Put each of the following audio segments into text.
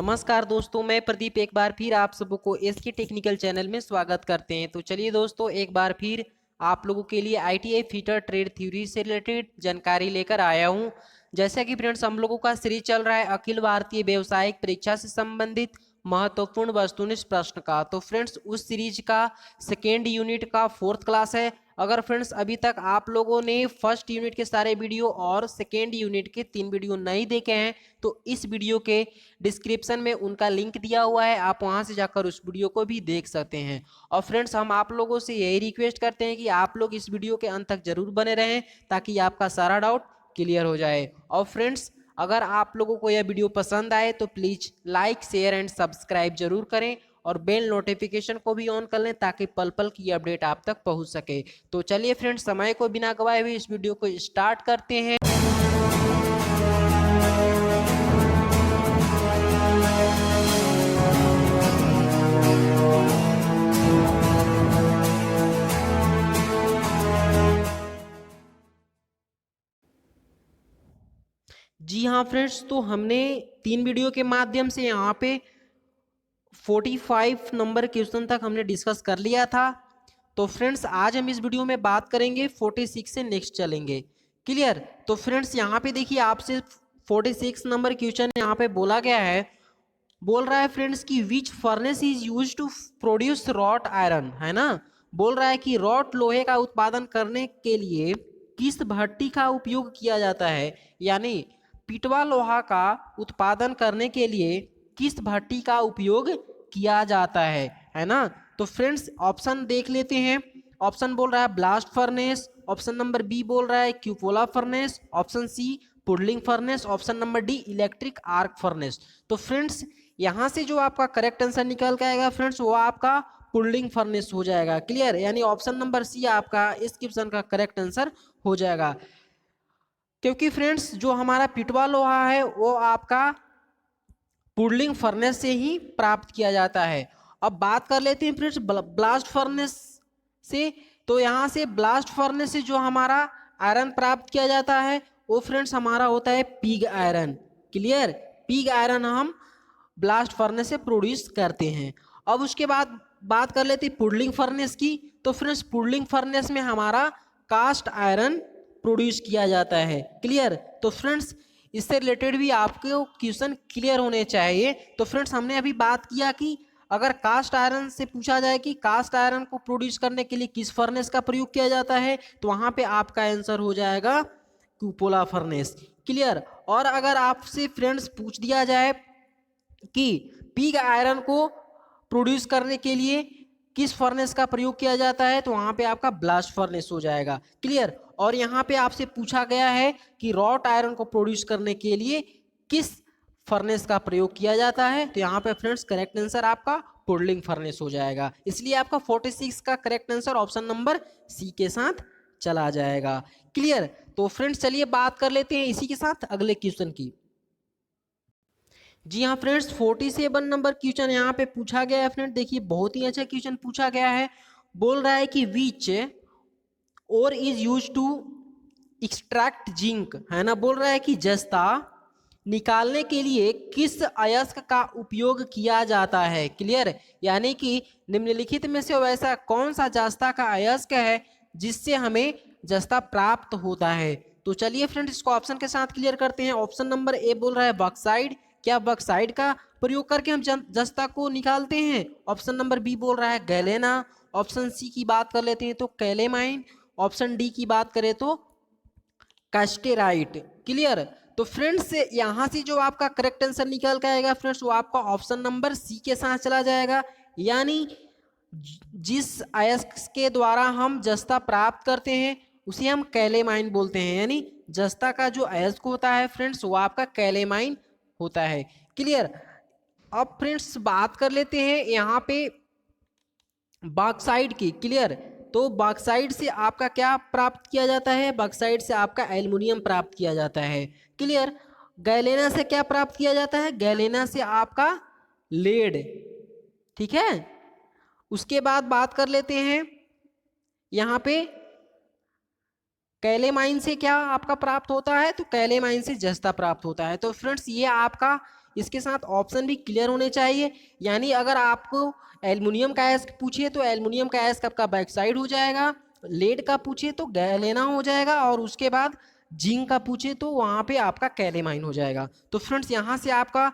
नमस्कार दोस्तों, मैं प्रदीप एक बार फिर आप सबको एसके टेक्निकल चैनल में स्वागत करते हैं। तो चलिए दोस्तों, एक बार फिर आप लोगों के लिए आईटीआई फिटर ट्रेड थ्योरी से रिलेटेड जानकारी लेकर आया हूं। जैसा कि फ्रेंड्स, हम लोगों का सीरीज चल रहा है अखिल भारतीय व्यावसायिक परीक्षा से संबंधित महत्वपूर्ण वस्तुनिष्ठ प्रश्न का। तो फ्रेंड्स, उस सीरीज का सेकेंड यूनिट का 4th क्लास है। अगर फ्रेंड्स अभी तक आप लोगों ने फर्स्ट यूनिट के सारे वीडियो और सेकेंड यूनिट के 3 वीडियो नहीं देखे हैं तो इस वीडियो के डिस्क्रिप्शन में उनका लिंक दिया हुआ है, आप वहां से जाकर उस वीडियो को भी देख सकते हैं। और फ्रेंड्स, हम आप लोगों से यही रिक्वेस्ट करते हैं कि आप लोग इस वीडियो के अंत तक जरूर बने रहें ताकि आपका सारा डाउट क्लियर हो जाए। और फ्रेंड्स, अगर आप लोगों को यह वीडियो पसंद आए तो please like share and subscribe जरूर करें और बेल नोटिफिकेशन को भी ऑन कर लें ताकि पल पल की अपडेट आप तक पहुंच सके। तो चलिए फ्रेंड्स, समय को बिना गवाए हुए इस वीडियो को स्टार्ट करते हैं। जी हाँ फ्रेंड्स, तो हमने 3 वीडियो के माध्यम से यहाँ पे 45 नंबर क्वेश्चन तक हमने डिस्कस कर लिया था। तो फ्रेंड्स, आज हम इस वीडियो में बात करेंगे 46 से नेक्स्ट चलेंगे। क्लियर? तो फ्रेंड्स, यहाँ पे देखिए आपसे 46 नंबर क्वेश्चन यहाँ पे बोला गया है। बोल रहा है फ्रेंड्स कि which furnace is use to produce wrought iron, है ना। बोल रहा है कि रॉट लोहे का उत्पादन करने के लिए किस भट्टी का उपयोग किया जाता है, यानी पिटवा लोहा का उत्पादन करने के लिए किस भट्टी का उपयोग किया जाता है ना। तो फ्रेंड्स, ऑप्शन देख लेते हैं। ऑप्शन बोल रहा है blast furnace, option number B बोल रहा है cupola furnace, option C puddling furnace, option number D electric arc furnace. तो फ्रेंड्स, यहां से जो आपका करेक्ट आंसर निकल के आएगा फ्रेंड्स, वो आपका पुडलिंग फर्नेस हो जाएगा। क्लियर? यानी ऑप्शन नंबर सी आपका इस क्वेश्चन का करेक्ट आंसर हो जाएगा, क्योंकि फ्रेंड्स जो हमारा पिटवा लोहा है वो आपका पुडलिंग फर्नेस से ही प्राप्त किया जाता है। अब बात कर लेते हैं फ्रेंड्स ब्लास्ट फर्नेस से। तो यहाँ से ब्लास्ट फर्नेस से जो हमारा आयरन प्राप्त किया जाता है वो फ्रेंड्स हमारा होता है pig iron. Clear? Pig iron हम ब्लास्ट फर्नेस से प्रोड्यूस करते हैं। अब उसके बाद बात कर लेते हैं पुडलिंग फर्नेस की। तो फ्रेंड्स, पुडलिंग फर्नेस में हमारा कास्ट आयरन प्रोड्यूस किया जाता है। क्लियर? तो फ्रेंड्स, इससे रिलेटेड भी आपको क्वेश्चन क्लियर होने चाहिए। तो फ्रेंड्स, हमने अभी बात किया कि अगर कास्ट आयरन से पूछा जाए कि कास्ट आयरन को प्रोड्यूस करने के लिए किस फर्नेस का प्रयोग किया जाता है, तो वहां पे आपका आंसर हो जाएगा क्यूपोला फर्नेस। क्लियर? और अगर आपसे फ्रेंड्स पूछ दिया जाए कि पिग आयरन को प्रोड्यूस करने के लिए किस फर्नेस का प्रयोग किया जाता है, तो वहां पे आपका ब्लास्ट फर्नेस हो जाएगा। क्लियर? और यहाँ पे आपसे पूछा गया है कि रॉट आयरन को प्रोड्यूस करने के लिए किस फर्नेस का प्रयोग किया जाता है, तो यहाँ पे फ्रेंड्स करेक्ट आंसर आपका पुडलिंग फर्नेस हो जाएगा। इसलिए आपका 46 का correct answer option number C के साथ चला जाएगा। क्लियर? तो फ्रेंड्स, चलिए बात कर लेते हैं इसी के साथ अगले क्वेश्चन की। जी हाँ फ्रेंड्स, 47 नंबर क्वेश्चन यहाँ पे पूछा गया है। फ्रेंड देखिए, बहुत ही अच्छा क्वेश्चन पूछा गया है। बोल रहा है कि which ore is use to extract zinc, है ना। बोल रहा है कि जस्ता निकालने के लिए किस अयस्क का उपयोग किया जाता है। क्लियर? यानी कि निम्नलिखित में से वैसा कौन सा जस्ता का अयस्क है जिससे हमें जस्ता प्राप्त होता है। तो चलिए फ्रेंड्स, इसको ऑप्शन के साथ क्लियर करते हैं। ऑप्शन नंबर ए बोल रहा है बॉक्साइड, क्या बॉक्साइड का प्रयोग करके हम जस्ता को निकालते हैं। ऑप्शन नंबर बी बोल रहा है गैलेना, ऑप्शन सी की बात कर लेते हैं तो कैलेमाइन, ऑप्शन डी की बात करें तो कास्टेराइट। क्लियर? तो फ्रेंड्स, यहां से जो आपका करेक्ट आंसर निकल के आएगा फ्रेंड्स, वो आपका ऑप्शन नंबर सी के साथ चला जाएगा। यानी जिस अयस्क के द्वारा हम जस्ता प्राप्त करते हैं उसे हम कैलेमाइन बोलते हैं। यानी जस्ता का जो अयस्क होता है फ्रेंड्स, वो आपका कैलेमाइन होता है। क्लियर? अब फ्रेंड्स बात कर लेते हैं यहाँ पे बॉक्साइड की। क्लियर? तो बॉक्साइड से आपका क्या प्राप्त किया जाता है? बॉक्साइड से आपका एल्युमिनियम प्राप्त किया जाता है। क्लियर? गैलेना से क्या प्राप्त किया जाता है? गैलेना से आपका लेड। ठीक है? उसके बाद बात कर लेते हैं यहाँ पे कैलेमाइन से क्या आपका प्राप्त होता है, तो कैलेमाइन से जस्ता प्राप्त होता है। तो फ्रेंड्स, ये आपका इसके साथ ऑप्शन भी क्लियर होने चाहिए। यानी अगर आपको एल्युमिनियम का एस्क पूछे तो एल्युमिनियम का एस्क आपका बैक साइड हो जाएगा, लेड का पूछे तो गैलेना हो जाएगा, और उसके बाद जिंक का पूछे तो वहाँ पे आपका कैलेमाइन हो जाएगा। तो फ्रेंड्स यहाँ से आपका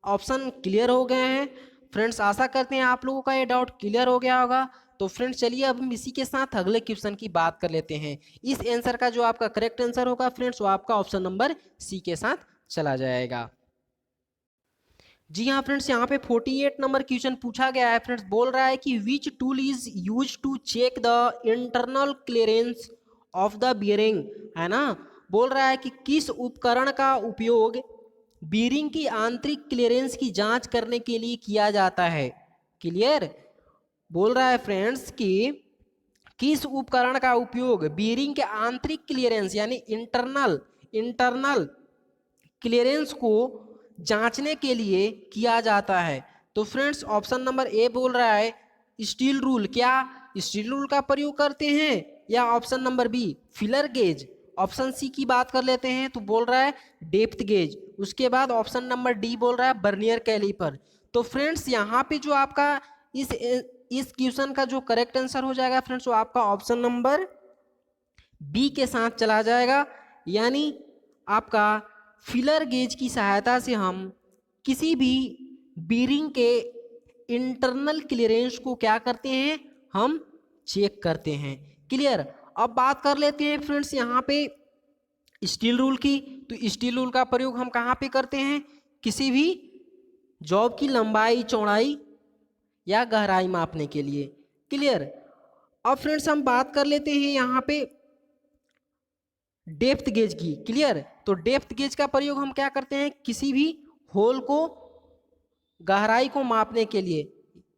ऑप्शन क्लियर हो गए हैं। फ्रेंड्स आशा करते हैं आप लोगों का ये डाउट क्लियर हो गया होगा। तो फ्रेंड्स चलिए अब हम इसी के साथ अगले क्वेश्चन की बात कर लेते हैं। इस आंसर का जो आपका करेक्ट आंसर होगा फ्रेंड्स वो आपका ऑप्शन नंबर सी के साथ चला जाएगा। जी हाँ फ्रेंड्स, यहाँ पे 48 नंबर क्वेश्चन पूछा गया है। फ्रेंड्स बोल रहा है कि which tool is use to check the internal clearance of the bearing, है ना। बोल रहा है कि किस उपकरण का उपयोग बीयरिंग की आंतरिक क्लियरेंस की जांच करने के लिए किया जाता है। क्लियर। बोल रहा है फ्रेंड्स कि किस उपकरण का उपयोग बीयरिंग के आंतरिक क्लियरेंस यानी इंटरनल क्लियरेंस को जांचने के लिए किया जाता है। तो फ्रेंड्स ऑप्शन नंबर ए बोल रहा है स्टील रूल। क्या स्टील रूल का प्रयोग करते हैं? या option number B feeler gauge. Option C की बात कर लेते हैं तो बोल रहा है डेप्थ गेज। उसके बाद ऑप्शन नंबर डी बोल रहा है बर्नियर कैलिपर। तो फ्रेंड्स यहाँ पे जो आपका इस क्वेश्चन का जो करेक्ट आंसर हो जाएगा फ्रेंड्स वो आपका ऑप्शन नंबर बी के साथ चला जाएगा। यानी आपका फिलर गेज की सहायता से हम किसी भी बीयरिंग के इंटरनल क्लियरेंस को क्या करते हैं, हम चेक करते हैं। क्लियर। अब बात कर लेते हैं फ्रेंड्स यहाँ पे स्टील रूल की। तो स्टील रूल का प्रयोग हम कहाँ पे करते हैं? किसी भी जॉब की लंबाई चौड़ाई या गहराई मापने के लिए। क्लियर। अब फ्रेंड्स हम बात कर लेते हैं यहाँ पे डेप्थ गेज की। क्लियर। तो डेप्थ गेज का प्रयोग हम क्या करते हैं? किसी भी होल को गहराई को मापने के लिए,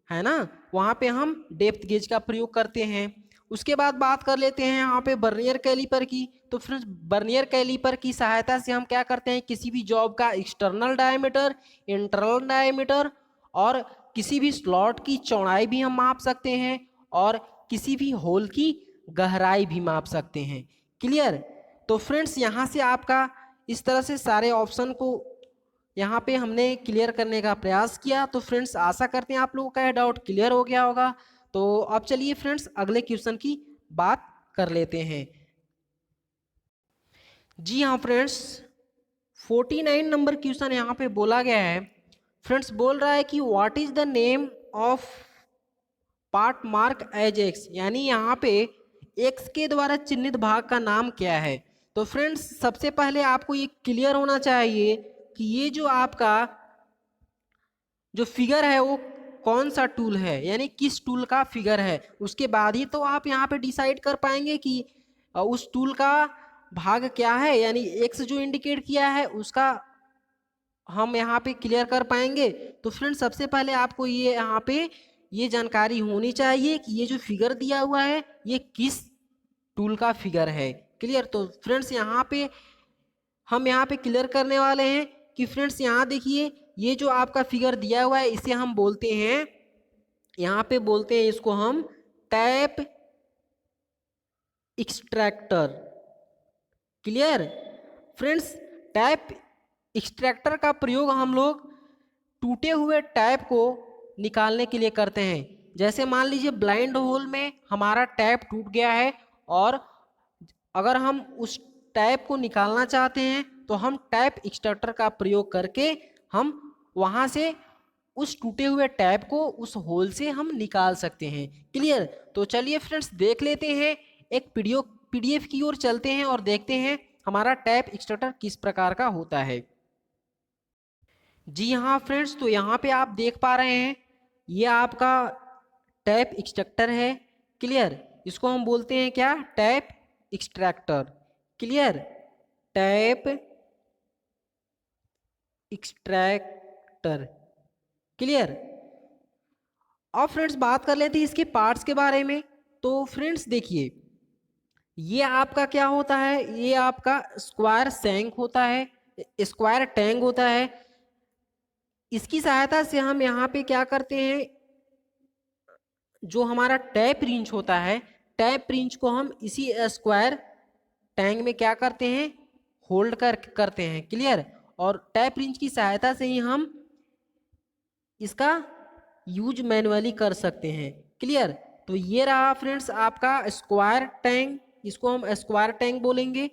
है ना, वहाँ पे हम डेप्थ गेज का प्रयोग करते हैं। उसके बाद बात कर लेते हैं यहाँ पे बर्नियर कैलिपर की। तो फ्रेंड्स बर्नियर कैलिपर की सहायता से हम क्या करते हैं? किसी भी जॉब का एक्सटर्नल डायमीटर, इंटरनल डायमीटर और किसी भी स्लॉट की चौड़ाई भी हम माप सकते हैं और किसी भी होल की गहराई भी माप सकते हैं। क्लियर। तो फ्रेंड्स यहाँ से आपका इस तरह से सारे ऑप्शन को यहाँ पे हमने क्लियर करने का प्रयास किया। तो फ्रेंड्स आशा करते हैं आप लोगों का यह डाउट क्लियर हो गया होगा। तो अब चलिए फ्रेंड्स अगले क्वेश्चन की बात कर लेते हैं। जी हाँ फ्रेंड्स, 49 नंबर क्वेश्चन यहाँ पे बोला गया है। फ्रेंड्स बोल रहा है कि what is the name of part mark as X, यानी यहाँ पे एक्स के द्वारा चिन्हित भाग का नाम क्या है। तो फ्रेंड्स सबसे पहले आपको ये क्लियर होना चाहिए कि ये जो आपका जो फिगर है वो कौन सा टूल है, यानी किस टूल का फिगर है। उसके बाद ही तो आप यहाँ पे डिसाइड कर पाएंगे कि उस टूल का भाग क्या है, यानी एक्स जो इंडिकेट किया है उसका हम यहाँ पे क्लियर कर पाएंगे। तो फ्रेंड्स सबसे पहले आपको ये यहाँ पे ये जानकारी होनी चाहिए कि ये जो फिगर दिया हुआ है ये किस टूल का फिगर है। क्लियर। तो फ्रेंड्स यहाँ पे हम यहाँ पे क्लियर करने वाले हैं कि फ्रेंड्स यहाँ देखिए ये जो आपका फिगर दिया हुआ है इसे हम बोलते हैं, यहाँ पे बोलते हैं इसको हम tap extractor. Clear. Friends tap extractor का प्रयोग हम लोग टूटे हुए टैप को निकालने के लिए करते हैं। जैसे मान लीजिए ब्लाइंड होल में हमारा टैप टूट गया है और अगर हम उस टैप को निकालना चाहते हैं तो हम टैप एक्सट्रैक्टर का प्रयोग करके हम वहाँ से उस टूटे हुए टैप को उस होल से हम निकाल सकते हैं। क्लियर। तो चलिए फ्रेंड्स देख लेते हैं, एक पीडीएफ की ओर चलते हैं और देखते हैं हमारा टैप एक्सट्रैक्टर किस प्रकार का होता है। जी हाँ फ्रेंड्स, तो यहाँ पे आप देख पा रहे हैं ये आपका टैप एक्सट्रैक्टर है। क्लियर। इसको हम बोलते हैं क्या? Tap extractor. Clear. Tap extractor. Clear. अब फ्रेंड्स बात कर लेते हैं इसके पार्ट्स के बारे में। तो फ्रेंड्स देखिए ये आपका क्या होता है, ये आपका स्क्वायर सैंक होता है, स्क्वायर टैंक होता है। इसकी सहायता से हम यहाँ पे क्या करते हैं, जो हमारा टैप रिंच होता है, टैप रिंच को हम इसी स्क्वायर टैंक में क्या करते हैं, होल्ड करते हैं। क्लियर। और टैप रिंच की सहायता से ही हम इसका यूज मैनुअली कर सकते हैं। क्लियर। तो ये रहा फ्रेंड्स आपका स्क्वायर टैंक, इसको हम स्क्वायर टैंक बोलेंगे।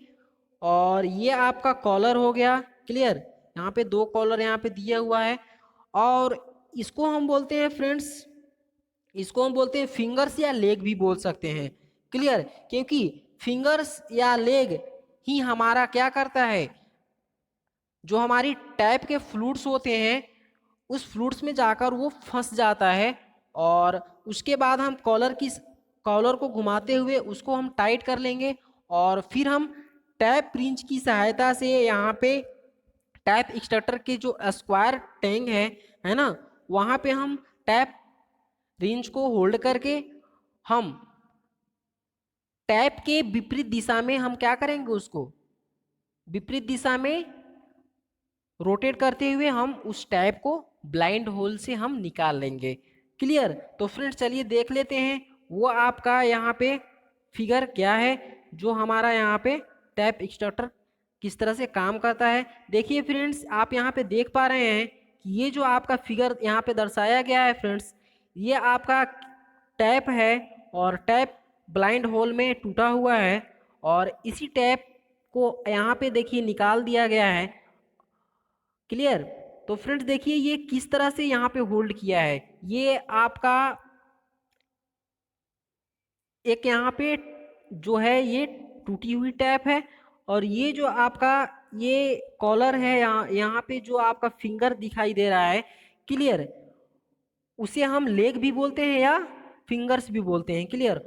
और ये आपका कॉलर हो गया। क्लियर। यहाँ पे दो कॉलर यहाँ पे दिया हुआ है। और इसको हम बोलते हैं फ्रेंड्स, इसको हम बोलते हैं फिंगर्स या लेग भी बोल सकते हैं। क्लियर। क्योंकि फिंगर्स या लेग ही हमारा क्या करता है, जो हमारी टैप के फ्लूइड्स होते हैं उस फ्लूइड्स में जाकर वो फंस जाता है। और उसके बाद हम कॉलर को घुमाते हुए उसको हम टाइट कर लेंगे। और फिर हम टैप रिंच की सहायता से यहाँ पे टैप एक्सट्रैक्टर के जो स्क्वायर टैंक है ना, वहाँ पे हम टैप रिंच को होल्ड करके हम टैप के विपरीत दिशा में हम क्या करेंगे, उसको विपरीत दिशा में रोटेट करते हुए हम उस टैप को ब्लाइंड होल से हम निकाल लेंगे। क्लियर। तो फ्रेंड्स चलिए देख लेते हैं वो आपका यहाँ पे फिगर क्या है, जो हमारा यहाँ पे टैप एक्सट्रैक्टर किस तरह से काम करता है। देखिए फ्रेंड्स आप यहाँ पे देख पा रहे हैं कि ये जो आपका फिगर यहाँ पे दर्शाया गया है फ्रेंड्स, ये आपका टैप है और टैप ब्लाइंड होल में टूटा हुआ है। और इसी टैप को यहाँ पे देखिए निकाल दिया गया है। क्लियर। तो फ्रेंड्स देखिए ये किस तरह से यहाँ पे होल्ड किया है। ये आपका एक यहाँ पे जो है ये टूटी हुई टैप है। और ये जो आपका ये कॉलर है, यहाँ पे जो आपका फिंगर दिखाई दे रहा है। क्लियर। उसे हम लेग भी बोलते हैं या फिंगर्स भी बोलते हैं। क्लियर।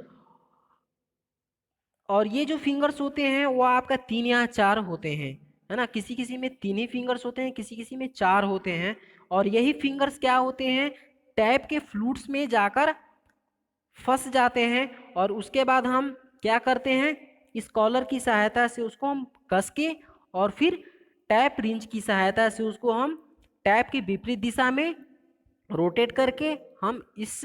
और ये जो फिंगर्स होते हैं वो आपका 3 या 4 होते हैं, है ना। किसी किसी में 3 ही फिंगर्स होते हैं, किसी किसी में 4 होते हैं। और यही फिंगर्स क्या होते हैं, टैप के फ्लूइड्स में जाकर फंस जाते हैं। और उसके बाद हम क्या करते हैं, इस कॉलर की सहायता से उसको हम कस के और फिर टैप रिंच की सहायता से उसको हम टैप की विपरीत दिशा में रोटेट करके हम इस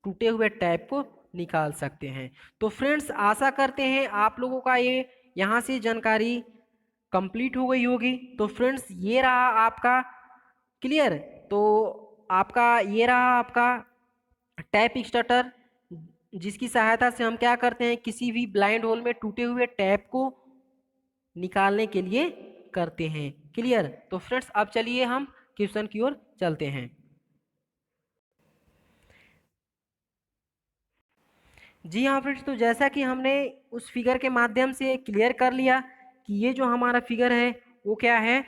टूटे हुए टैप को निकाल सकते हैं। तो फ्रेंड्स आशा करते हैं आप लोगों का ये यहाँ से जानकारी कंप्लीट हो गई होगी। तो फ्रेंड्स ये रहा आपका क्लियर। तो आपका ये रहा आपका टैप एक्सट्रैक्टर, जिसकी सहायता से हम क्या करते हैं, किसी भी ब्लाइंड होल में टूटे हुए टैप को निकालने के लिए करते हैं। क्लियर। तो फ्रेंड्स अब चलिए हम क्वेश्चन की ओर चलते हैं। जी हाँ फ्रेंड्स, तो जैसा कि हमने उस फिगर के माध्यम से क्लियर कर लिया कि ये जो हमारा फिगर है वो क्या है,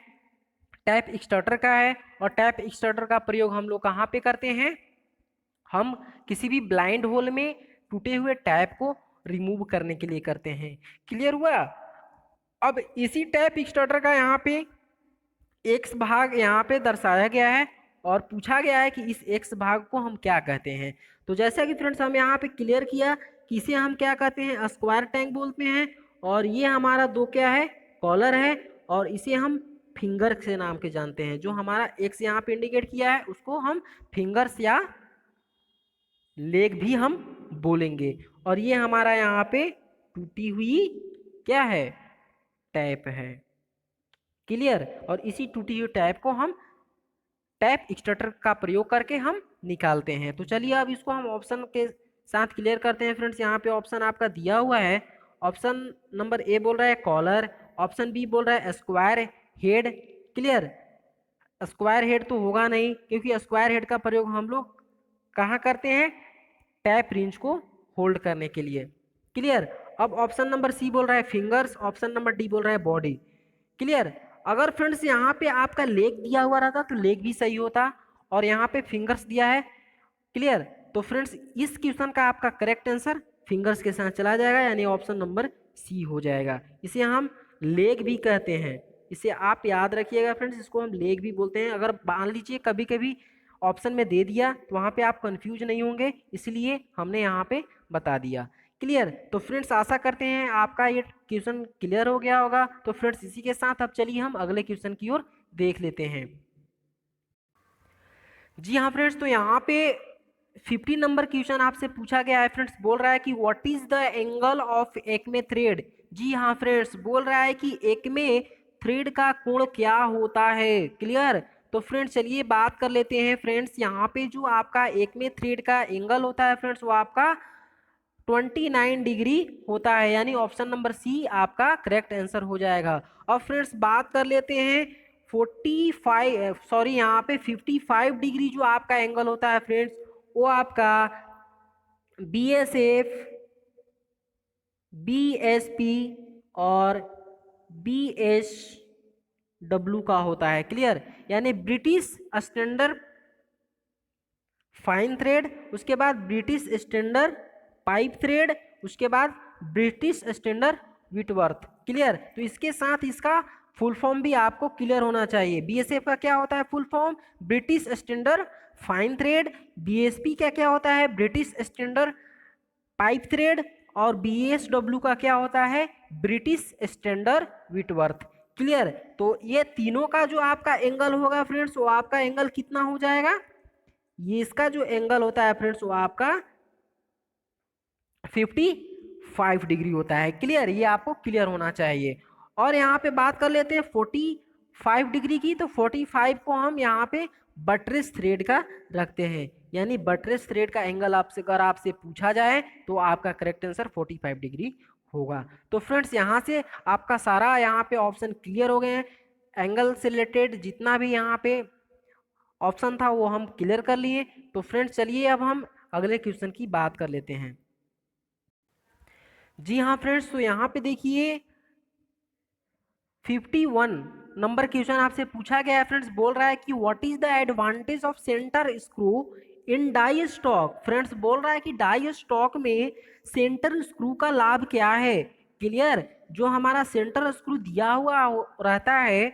टैप एक्सट्रैक्टर का है। और टैप एक्सट्रैक्टर का प्रयोग हम लोग कहाँ पे करते हैं, हम किसी भी ब्लाइंड होल में टूटे हुए टैप को रिमूव करने के लिए करते हैं। क्लियर हुआ। अब इसी टैप एक्सट्रैक्टर का यहाँ पे एक्स भाग यहाँ पे दर्शाया गया है और पूछा गया है कि इस एक्स भाग को हम क्या कहते हैं। तो जैसा कि फ्रेंड्स हम यहाँ पे क्लियर किया कि इसे हम क्या कहते हैं, स्क्वायर टैंक बोलते हैं। और ये हमारा दो क्या है, कॉलर है। और इसे हम फिंगर से नाम के जानते हैं। जो हमारा एक्स यहाँ पे इंडिकेट किया है उसको हम फिंगर्स या लेग भी हम बोलेंगे। और ये हमारा यहाँ पे टूटी हुई क्या है, टैप है। क्लियर। और इसी टूटी हुई टैप को हम टैप एक्सट्रैक्टर का प्रयोग करके हम निकालते हैं। तो चलिए अब इसको हम ऑप्शन के साथ क्लियर करते हैं। फ्रेंड्स यहाँ पे ऑप्शन आपका दिया हुआ है। ऑप्शन नंबर ए बोल रहा है कॉलर, ऑप्शन बी बोल रहा है square head. Clear. Square head तो होगा नहीं, क्योंकि स्क्वायर हेड का प्रयोग हम लोग कहाँ करते हैं, टैप रिंच को होल्ड करने के लिए। क्लियर। अब ऑप्शन नंबर सी बोल रहा है फिंगर्स, ऑप्शन नंबर डी बोल रहा है बॉडी। क्लियर। अगर फ्रेंड्स यहाँ पे आपका लेग दिया हुआ रहता तो लेग भी सही होता, और यहाँ पे फिंगर्स दिया है। क्लियर। तो फ्रेंड्स इस क्वेश्चन का आपका करेक्ट आंसर फिंगर्स के साथ चला जाएगा, यानी ऑप्शन नंबर सी हो जाएगा। इसे हम लेग भी कहते हैं, इसे आप याद रखिएगा फ्रेंड्स, इसको हम लेग भी बोलते हैं। अगर मान लीजिए कभी कभी ऑप्शन में दे दिया तो वहाँ पे आप कंफ्यूज नहीं होंगे, इसलिए हमने यहाँ पे बता दिया। क्लियर। तो फ्रेंड्स आशा करते हैं आपका ये क्वेश्चन क्लियर हो गया होगा। तो फ्रेंड्स इसी के साथ अब चलिए हम अगले क्वेश्चन की ओर देख लेते हैं। जी हाँ फ्रेंड्स, तो यहाँ पे 50 नंबर क्वेश्चन आपसे पूछा गया है। फ्रेंड्स बोल रहा है कि what is the angle of acme thread. जी हाँ फ्रेंड्स, बोल रहा है कि एक्मे थ्रेड का कोण क्या होता है। क्लियर। तो फ्रेंड्स चलिए बात कर लेते हैं फ्रेंड्स, यहाँ पे जो आपका एक में थ्रेड का एंगल होता है फ्रेंड्स वो आपका 29 डिग्री होता है, यानी ऑप्शन नंबर सी आपका करेक्ट आंसर हो जाएगा। अब फ्रेंड्स बात कर लेते हैं 55 डिग्री जो आपका एंगल होता है फ्रेंड्स वो आपका BSF, BSP और BSW का होता है। क्लियर। यानी ब्रिटिश स्टैंडर्ड फाइन थ्रेड, उसके बाद ब्रिटिश स्टैंडर्ड पाइप थ्रेड, उसके बाद ब्रिटिश स्टैंडर्ड विटवर्थ। क्लियर। तो इसके साथ इसका फुल फॉर्म भी आपको क्लियर होना चाहिए। BSF का क्या होता है full form, British standard fine thread. BSP का क्या होता है, ब्रिटिश स्टैंडर्ड पाइप थ्रेड। और BSW का क्या होता है, ब्रिटिश स्टैंडर्ड विटवर्थ। क्लियर। तो ये तीनों का जो आपका एंगल होगा फ्रेंड्स वो आपका एंगल कितना हो जाएगा, ये इसका जो एंगल होता है फ्रेंड्स वो आपका 55 डिग्री होता है। क्लियर। ये आपको क्लियर होना चाहिए। और यहाँ पे बात कर लेते हैं 45 डिग्री की, तो 45 को हम यहाँ पे बटरेस थ्रेड का रखते हैं, यानी बटरेस थ्रेड का एंगल आपसे अगर आपसे पूछा जाए तो आपका करेक्ट आंसर 45 डिग्री होगा। तो फ्रेंड्स यहाँ से आपका सारा यहाँ पे ऑप्शन क्लियर हो गए हैं। एंगल से रिलेटेड जितना भी यहाँ पे ऑप्शन था वो हम क्लियर कर लिए। तो फ्रेंड्स चलिए अब हम अगले क्वेश्चन की बात कर लेते हैं। जी हाँ फ्रेंड्स, तो यहाँ पे देखिए 51 नंबर क्वेश्चन आपसे पूछा गया है फ्रेंड्स। बोल रहा है कि what is the advantage of centre screw in die stock. Friends बोल रहा है कि डाई स्टॉक में सेंटर स्क्रू का लाभ क्या है। क्लियर। जो हमारा सेंटर स्क्रू दिया हुआ रहता है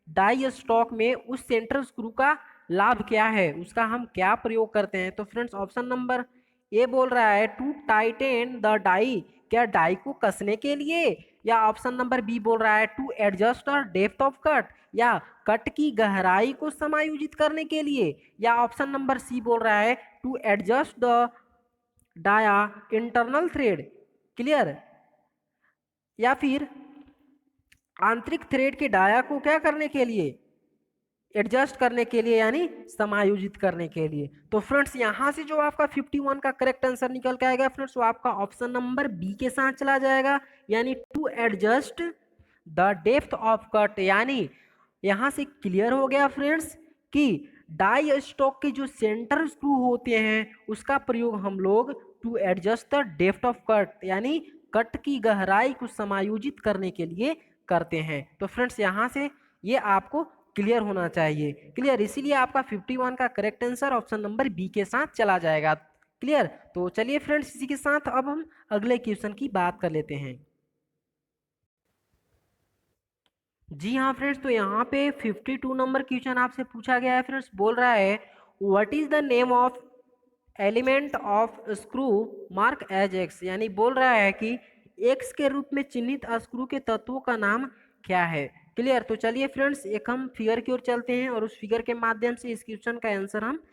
डाई स्टॉक में, उस सेंटर स्क्रू का लाभ क्या है, उसका हम क्या प्रयोग करते हैं। तो फ्रेंड्स ऑप्शन नंबर ए बोल रहा है टू टाइटेन द डाई, क्या डाई को कसने के लिए। या ऑप्शन नंबर बी बोल रहा है to adjust the depth of cut, या कट की गहराई को समायोजित करने के लिए। या ऑप्शन नंबर सी बोल रहा है to adjust the dia internal thread. Clear. या फिर आंतरिक थ्रेड के डाया को क्या करने के लिए, एडजस्ट करने के लिए, यानी समायोजित करने के लिए। तो फ्रेंड्स यहाँ से जो आपका 51 का करेक्ट आंसर निकल के आएगा फ्रेंड्स वो आपका ऑप्शन नंबर बी के साथ चला जाएगा, यानी to adjust the depth of cut. यानी यहाँ से क्लियर हो गया फ्रेंड्स कि डाई स्टॉक के जो सेंटर स्क्रू होते हैं उसका प्रयोग हम लोग to adjust the depth of cut, यानी कट की गहराई को समायोजित करने के लिए करते हैं। तो फ्रेंड्स यहाँ से ये आपको क्लियर होना चाहिए। क्लियर। इसीलिए आपका 51 का correct answer option number B के साथ चला जाएगा। क्लियर। तो चलिए फ्रेंड्स इसी के साथ अब हम अगले क्वेश्चन की बात कर लेते हैं। जी हाँ फ्रेंड्स, तो यहाँ पे 52 नंबर क्वेश्चन आपसे पूछा गया है फ्रेंड्स। बोल रहा है what is the name of element of screw mark as X, यानी बोल रहा है कि एक्स के रूप में चिन्हित स्क्रू के तत्वों का नाम क्या है। क्लियर। तो चलिए फ्रेंड्स एक हम फिगर की ओर चलते हैं और उस फिगर के माध्यम से इस क्वेश्चन का आंसर हम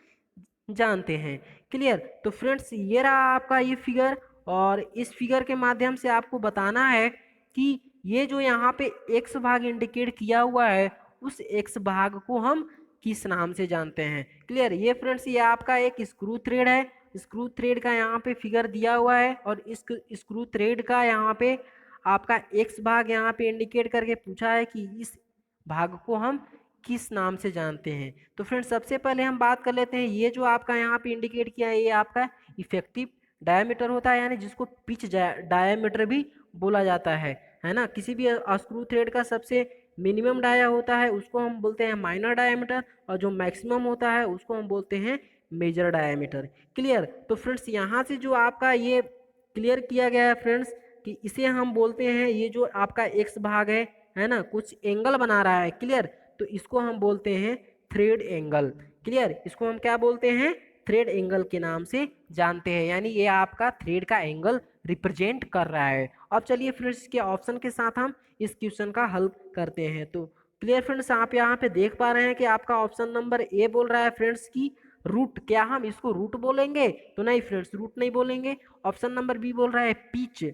जानते हैं। क्लियर। तो फ्रेंड्स ये रहा आपका ये फिगर, और इस फिगर के माध्यम से आपको बताना है कि ये जो यहाँ पे एक्स भाग इंडिकेट किया हुआ है उस एक्स भाग को हम किस नाम से जानते हैं। क्लियर। ये फ्रेंड्स ये आपका एक स्क्रू थ्रेड है, स्क्रू थ्रेड का यहाँ पे फिगर दिया हुआ है और इस स्क्रू थ्रेड का यहाँ पे आपका एक्स भाग यहाँ पे इंडिकेट करके पूछा है कि इस भाग को हम किस नाम से जानते हैं। तो फ्रेंड्स सबसे पहले हम बात कर लेते हैं, ये जो आपका यहाँ पे इंडिकेट किया है ये आपका इफेक्टिव डायमीटर होता है, यानी जिसको पिच डायमीटर भी बोला जाता है ना। किसी भी स्क्रू थ्रेड का सबसे मिनिमम डाया होता है उसको हम बोलते हैं माइनर डायमीटर, और जो मैक्सिमम होता है उसको हम बोलते हैं मेजर डायमीटर। क्लियर। तो फ्रेंड्स यहाँ से जो आपका ये क्लियर किया गया है फ्रेंड्स कि इसे हम बोलते हैं, ये जो आपका एक्स भाग है ना, कुछ एंगल बना रहा है। क्लियर। तो इसको हम बोलते हैं थ्रेड एंगल। क्लियर। इसको हम क्या बोलते हैं, थ्रेड एंगल के नाम से जानते हैं, यानी ये आपका थ्रेड का एंगल रिप्रेजेंट कर रहा है। अब चलिए फ्रेंड्स के ऑप्शन के साथ हम इस क्वेश्चन का हल करते हैं। तो क्लियर फ्रेंड्स आप यहाँ पे देख पा रहे हैं कि आपका ऑप्शन नंबर ए बोल रहा है फ्रेंड्स की रूट, क्या हम इसको रूट बोलेंगे, तो नहीं फ्रेंड्स रूट नहीं बोलेंगे। ऑप्शन नंबर बी बोल रहा है पिच,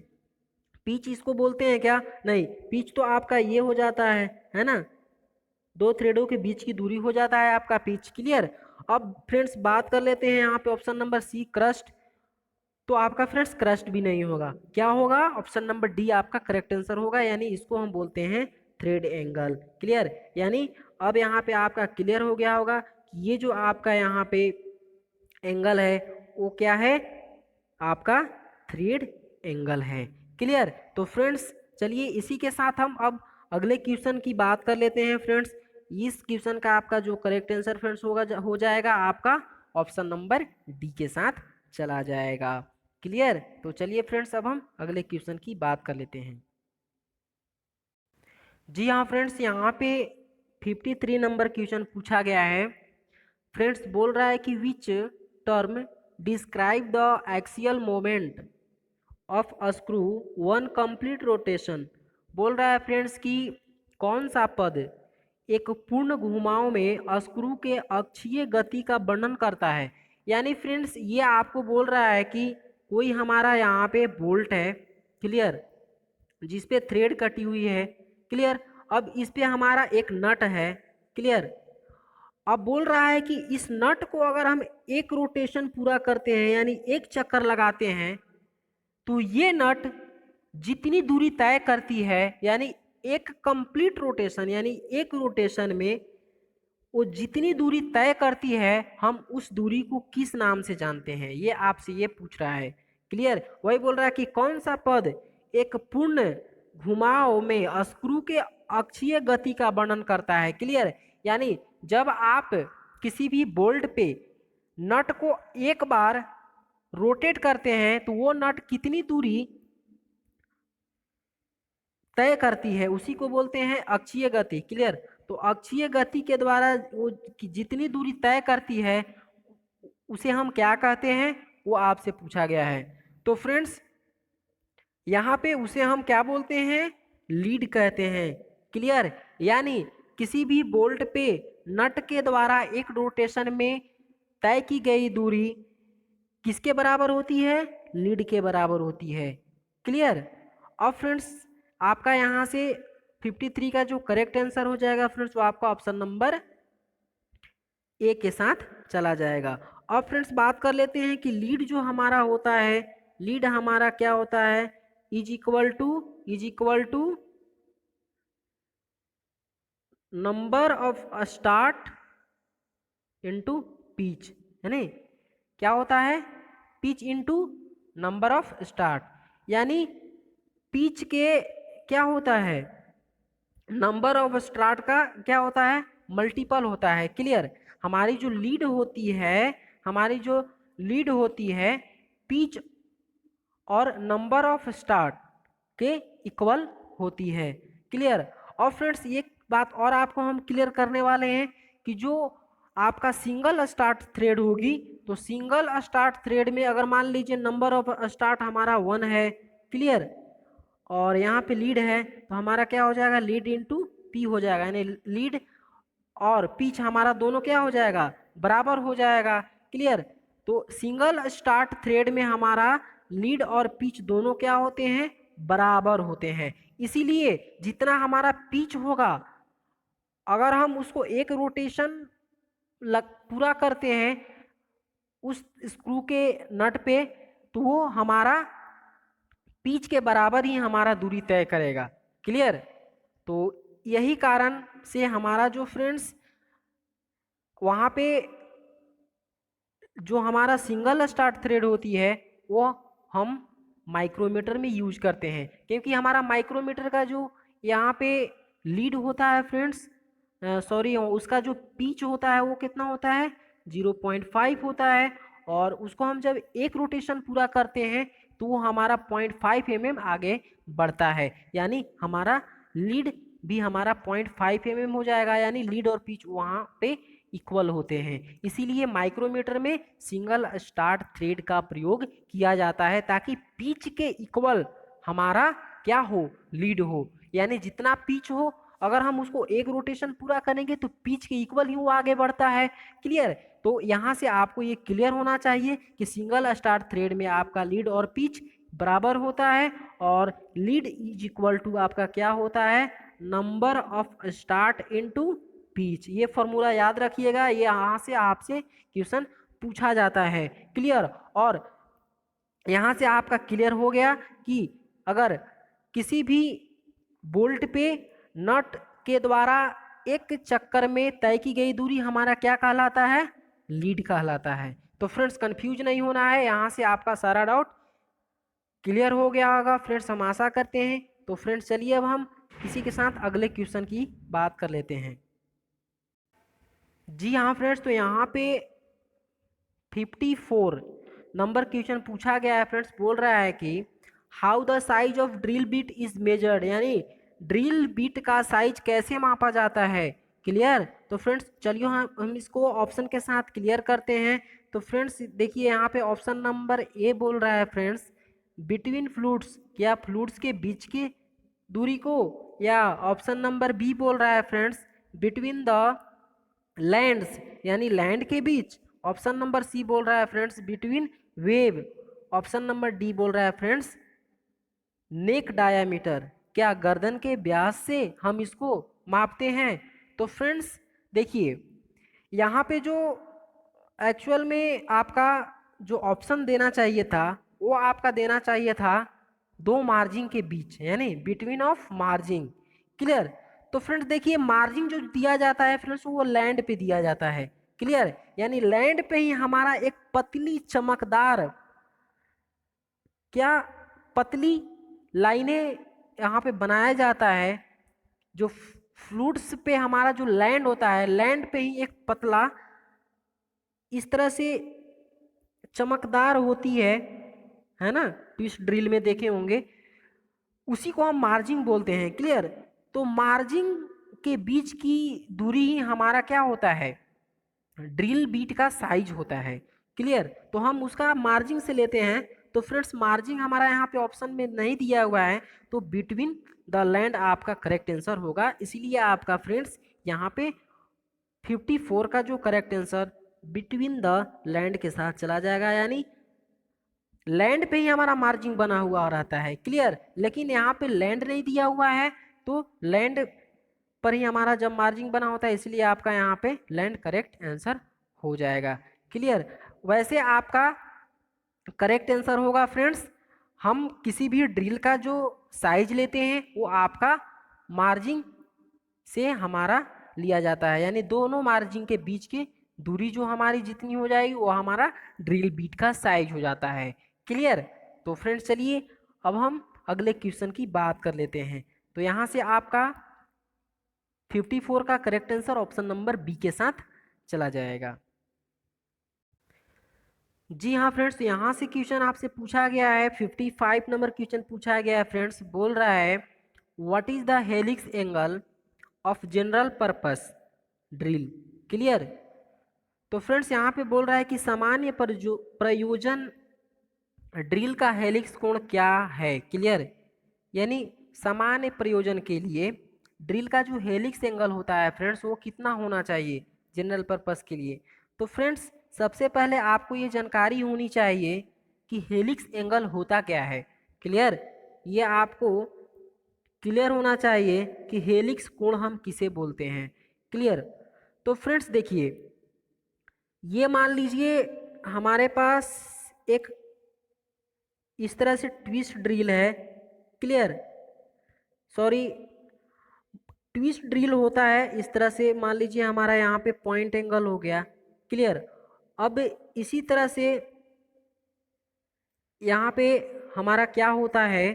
पिच इसको बोलते हैं क्या? नहीं, पिच तो आपका ये हो जाता है ना, दो थ्रेडों के बीच की दूरी हो जाता है आपका पिच। क्लियर। अब फ्रेंड्स बात कर लेते हैं यहाँ पे ऑप्शन नंबर सी क्रस्ट। तो आपका फ्रेंड्स क्रस्ट भी नहीं होगा, क्या होगा? ऑप्शन नंबर डी आपका करेक्ट आंसर होगा, यानी इसको हम बोलते हैं थ्रेड एंगल। क्लियर। यानी अब यहाँ पे आपका क्लियर हो गया होगा कि ये जो आपका यहाँ पे एंगल है वो क्या है? आपका थ्रेड एंगल है। क्लियर। तो फ्रेंड्स चलिए इसी के साथ हम अब अगले क्वेश्चन की बात कर लेते हैं फ्रेंड्स। इस क्वेश्चन का आपका जो करेक्ट आंसर फ्रेंड्स होगा हो जाएगा आपका ऑप्शन नंबर डी के साथ चला जाएगा। क्लियर। तो चलिए फ्रेंड्स अब हम अगले क्वेश्चन की बात कर लेते हैं। जी हाँ फ्रेंड्स, यहाँ पे 53 नंबर क्वेश्चन पूछा गया है। फ्रेंड्स बोल रहा है कि which term describe the axial moment of a screw one complete rotation. बोल रहा है फ्रेंड्स कि कौन सा पद एक पूर्ण घुमाव में स्क्रू के अक्षीय गति का वर्णन करता है। यानी फ्रेंड्स ये आपको बोल रहा है कि कोई हमारा यहाँ पे बोल्ट है। क्लियर। जिस पे थ्रेड कटी हुई है। क्लियर। अब इस पे हमारा एक नट है। क्लियर। अब बोल रहा है कि इस नट को अगर हम एक रोटेशन पूरा करते हैं यानी एक चक्कर लगाते हैं तो ये नट जितनी दूरी तय करती है, यानी एक कंप्लीट रोटेशन यानी एक रोटेशन में वो जितनी दूरी तय करती है हम उस दूरी को किस नाम से जानते हैं, ये आपसे ये पूछ रहा है। क्लियर। वही बोल रहा है कि कौन सा पद एक पूर्ण घुमाव में स्क्रू के अक्षीय गति का वर्णन करता है। क्लियर। यानी जब आप किसी भी बोल्ट पे नट को एक बार रोटेट करते हैं तो वो नट कितनी दूरी तय करती है उसी को बोलते हैं अक्षीय गति। क्लियर। तो अक्षीय गति के द्वारा वो जितनी दूरी तय करती है उसे हम क्या कहते हैं, वो आपसे पूछा गया है। तो फ्रेंड्स यहाँ पे उसे हम क्या बोलते हैं? लीड कहते हैं। क्लियर। यानी किसी भी बोल्ट पे नट के द्वारा एक रोटेशन में तय की गई दूरी किसके बराबर होती है? लीड के बराबर होती है। क्लियर। अब फ्रेंड्स आपका यहाँ से 53 का जो करेक्ट आंसर हो जाएगा फ्रेंड्स वो आपका ऑप्शन नंबर ए के साथ चला जाएगा। अब फ्रेंड्स बात कर लेते हैं कि लीड जो हमारा होता है, लीड हमारा क्या होता है? Is equal to number of start into pitch, है नहीं? क्या होता है? Pitch into number of start. यानी पिच के क्या होता है? नंबर ऑफ स्टार्ट का क्या होता है? मल्टीपल होता है। क्लियर। हमारी जो लीड होती है पिच और नंबर ऑफ स्टार्ट के इक्वल होती है। क्लियर। और फ्रेंड्स एक बात और आपको हम क्लियर करने वाले हैं कि जो आपका सिंगल स्टार्ट थ्रेड होगी तो सिंगल स्टार्ट थ्रेड में अगर मान लीजिए नंबर ऑफ स्टार्ट हमारा 1 है। क्लियर। और यहाँ पे लीड है तो हमारा क्या हो जाएगा? लीड इंटू पी हो जाएगा, यानी लीड और पिच हमारा दोनों क्या हो जाएगा? बराबर हो जाएगा। क्लियर। तो सिंगल स्टार्ट थ्रेड में हमारा लीड और पिच दोनों क्या होते हैं? बराबर होते हैं। इसीलिए जितना हमारा पिच होगा अगर हम उसको एक रोटेशन पूरा करते हैं उस स्क्रू के नट पे तो वो हमारा पिच के बराबर ही हमारा दूरी तय करेगा। क्लियर। तो यही कारण से हमारा जो फ्रेंड्स वहाँ पे जो हमारा सिंगल स्टार्ट थ्रेड होती है वो हम माइक्रोमीटर में यूज करते हैं, क्योंकि हमारा माइक्रोमीटर का जो यहाँ पे लीड होता है फ्रेंड्स, सॉरी उसका जो पिच होता है वो कितना होता है? 0.5 होता है। और उसको हम जब एक रोटेशन पूरा करते हैं तो वो हमारा 0.5 mm आगे बढ़ता है, यानी हमारा लीड भी हमारा 0.5 mm हो जाएगा, यानी लीड और पिच वहाँ पे इक्वल होते हैं। इसीलिए माइक्रोमीटर में सिंगल स्टार्ट थ्रेड का प्रयोग किया जाता है ताकि पिच के इक्वल हमारा क्या हो? लीड हो। यानी जितना पिच हो अगर हम उसको एक रोटेशन पूरा करेंगे तो पिच के इक्वल ही वो आगे बढ़ता है। क्लियर। तो यहाँ से आपको ये क्लियर होना चाहिए कि सिंगल स्टार्ट थ्रेड में आपका लीड और पिच बराबर होता है, और लीड इज इक्वल टू आपका क्या होता है, number of start into pitch. ये फॉर्मूला याद रखिएगा, ये यहाँ से आपसे क्वेश्चन पूछा जाता है। क्लियर। और यहाँ से आपका क्लियर हो गया कि अगर किसी भी बोल्ट पे नट के द्वारा एक चक्कर में तय की गई दूरी हमारा क्या कहलाता है, लीड कहलाता है। तो फ्रेंड्स कंफ्यूज नहीं होना है, यहाँ से आपका सारा डाउट क्लियर हो गया होगा फ्रेंड्स, हम आशा करते हैं। तो फ्रेंड्स चलिए अब हम इसी के साथ अगले क्वेश्चन की बात कर लेते हैं। जी हाँ फ्रेंड्स, तो यहाँ पे 54 नंबर क्वेश्चन पूछा गया है फ्रेंड्स। बोल रहा है कि how the size of drill beat is measured, यानी ड्रिल बीट का साइज कैसे मापा जाता है। क्लियर। तो फ्रेंड्स चलिए हम इसको ऑप्शन के साथ क्लियर करते हैं। तो फ्रेंड्स देखिए यहाँ पे ऑप्शन नंबर ए बोल रहा है फ्रेंड्स बिटवीन फ्लूइड्स, क्या फ्लूइड्स के बीच की दूरी को, या ऑप्शन नंबर बी बोल रहा है फ्रेंड्स बिटवीन द लैंड्स, यानी लैंड के बीच। ऑप्शन नंबर सी बोल रहा है friends between wave. Option number D बोल रहा है फ्रेंड्स नेक डायामीटर, क्या गर्दन के व्यास से हम इसको मापते हैं। तो फ्रेंड्स देखिए यहाँ पे जो एक्चुअल में आपका जो ऑप्शन देना चाहिए था वो आपका देना चाहिए था दो मार्जिन के बीच, यानी बिटवीन ऑफ मार्जिन। क्लियर। तो फ्रेंड्स देखिए मार्जिन जो दिया जाता है फ्रेंड्स वो लैंड पे दिया जाता है। क्लियर। यानी लैंड पे ही हमारा एक पतली चमकदार, क्या पतली लाइनें यहाँ पे बनाया जाता है। जो फ्लूइड्स पे हमारा जो लैंड होता है, लैंड पे ही एक पतला इस तरह से चमकदार होती है ना, ट्विस्ट ड्रिल में देखे होंगे, उसी को हम मार्जिन बोलते हैं। क्लियर। तो मार्जिन के बीच की दूरी ही हमारा क्या होता है, ड्रिल बीट का साइज होता है। क्लियर। तो हम उसका मार्जिन से लेते हैं। तो फ्रेंड्स मार्जिन हमारा यहाँ पे ऑप्शन में नहीं दिया हुआ है, तो बिटवीन द लैंड आपका करेक्ट आंसर होगा। इसीलिए आपका फ्रेंड्स यहाँ पे 54 का जो correct answer between the land के साथ चला जाएगा, यानी लैंड पे ही हमारा मार्जिन बना हुआ रहता है। क्लियर। लेकिन यहाँ पे लैंड नहीं दिया हुआ है, तो लैंड पर ही हमारा जब मार्जिन बना होता है, इसलिए आपका यहाँ पे लैंड करेक्ट आंसर हो जाएगा। क्लियर। वैसे आपका करेक्ट आंसर होगा फ्रेंड्स, हम किसी भी ड्रिल का जो साइज लेते हैं वो आपका मार्जिन से हमारा लिया जाता है, यानी दोनों मार्जिन के बीच की दूरी जो हमारी जितनी हो जाएगी वो हमारा ड्रिल बीट का साइज हो जाता है। क्लियर। तो फ्रेंड्स चलिए अब हम अगले क्वेश्चन की बात कर लेते हैं। तो यहाँ से आपका 54 का correct answer option number B के साथ चला जाएगा। जी हाँ फ्रेंड्स, यहाँ से क्वेश्चन आपसे पूछा गया है, 55 नंबर क्वेश्चन पूछा गया है फ्रेंड्स। बोल रहा है what is the helix angle of general purpose drill. Clear. तो फ्रेंड्स यहाँ पे बोल रहा है कि सामान्य प्रयोजन ड्रिल का हेलिक्स कोण क्या है। क्लियर। यानी सामान्य प्रयोजन के लिए ड्रिल का जो हेलिक्स एंगल होता है फ्रेंड्स वो कितना होना चाहिए जनरल पर्पस के लिए। तो फ्रेंड्स सबसे पहले आपको ये जानकारी होनी चाहिए कि हेलिक्स एंगल होता क्या है। क्लियर। ये आपको क्लियर होना चाहिए कि हेलिक्स कोण हम किसे बोलते हैं। क्लियर। तो फ्रेंड्स देखिए ये मान लीजिए हमारे पास एक इस तरह से ट्विस्ट ड्रिल है। क्लियर। सॉरी, ट्विस्ट ड्रिल होता है इस तरह से, मान लीजिए हमारा यहाँ पे पॉइंट एंगल हो गया। क्लियर। अब इसी तरह से यहाँ पे हमारा क्या होता है,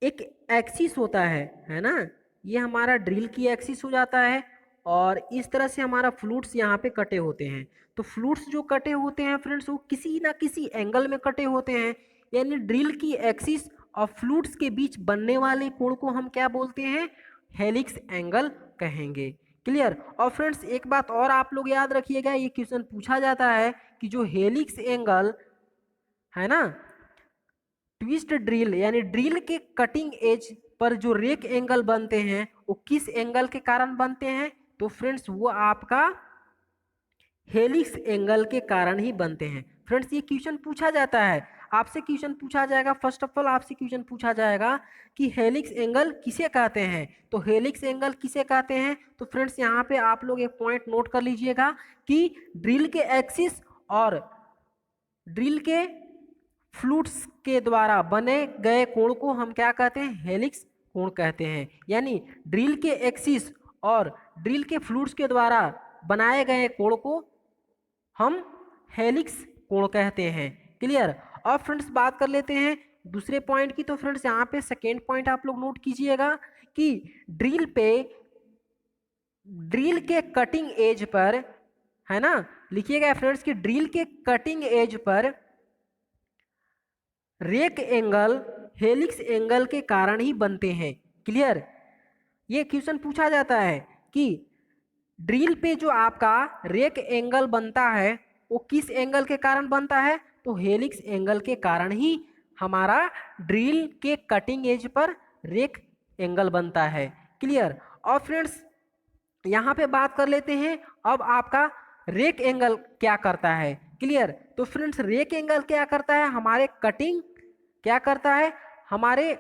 एक एक्सिस होता है ना, ये हमारा ड्रिल की एक्सिस हो जाता है, और इस तरह से हमारा फ्लूट्स यहाँ पे कटे होते हैं। तो फ्लूट्स जो कटे होते हैं फ्रेंड्स वो किसी ना किसी एंगल में कटे होते हैं, यानी ड्रिल की एक्सिस और फ्लूट्स के बीच बनने वाले कोण को हम क्या बोलते हैं, हेलिक्स एंगल कहेंगे। क्लियर। और फ्रेंड्स एक बात और आप लोग याद रखिएगा, ये क्वेश्चन पूछा जाता है कि जो हेलिक्स एंगल है ना, ट्विस्ट ड्रिल यानी ड्रिल के कटिंग एज पर जो रेक एंगल बनते हैं वो किस एंगल के कारण बनते हैं। तो फ्रेंड्स वो आपका हेलिक्स एंगल के कारण ही बनते हैं। फ्रेंड्स ये क्वेश्चन पूछा जाता है, आपसे क्वेश्चन पूछा जाएगा, फर्स्ट ऑफ ऑल आपसे क्वेश्चन पूछा जाएगा कि हेलिक्स एंगल किसे कहते हैं। तो हेलिक्स एंगल किसे कहते हैं, तो फ्रेंड्स यहाँ पे आप लोग एक पॉइंट नोट कर लीजिएगा कि ड्रिल के एक्सिस और ड्रिल के फ्लूट्स के द्वारा बने गए कोण को हम क्या कहते हैं, हेलिक्स कोण कहते हैं। यानी ड्रिल के एक्सिस और ड्रिल के फ्लूट्स के द्वारा बनाए गए कोण को हम हेलिक्स कोण कहते हैं। क्लियर। अब फ्रेंड्स बात कर लेते हैं दूसरे पॉइंट की। तो फ्रेंड्स यहाँ पे सेकेंड पॉइंट आप लोग नोट कीजिएगा कि ड्रिल के कटिंग एज पर, है ना, लिखिएगा फ्रेंड्स कि ड्रिल के कटिंग एज पर रेक एंगल हेलिक्स एंगल के कारण ही बनते हैं। क्लियर। ये क्वेश्चन पूछा जाता है कि ड्रिल पे जो आपका रेक एंगल बनता है वो किस एंगल के कारण बनता है, तो हेलिक्स एंगल के कारण ही हमारा ड्रिल के कटिंग एज पर रेक एंगल बनता है। क्लियर। और फ्रेंड्स यहाँ पे बात कर लेते हैं अब आपका रेक एंगल क्या करता है। क्लियर। तो फ्रेंड्स रेक एंगल क्या करता है, हमारे कटिंग क्या करता है, हमारे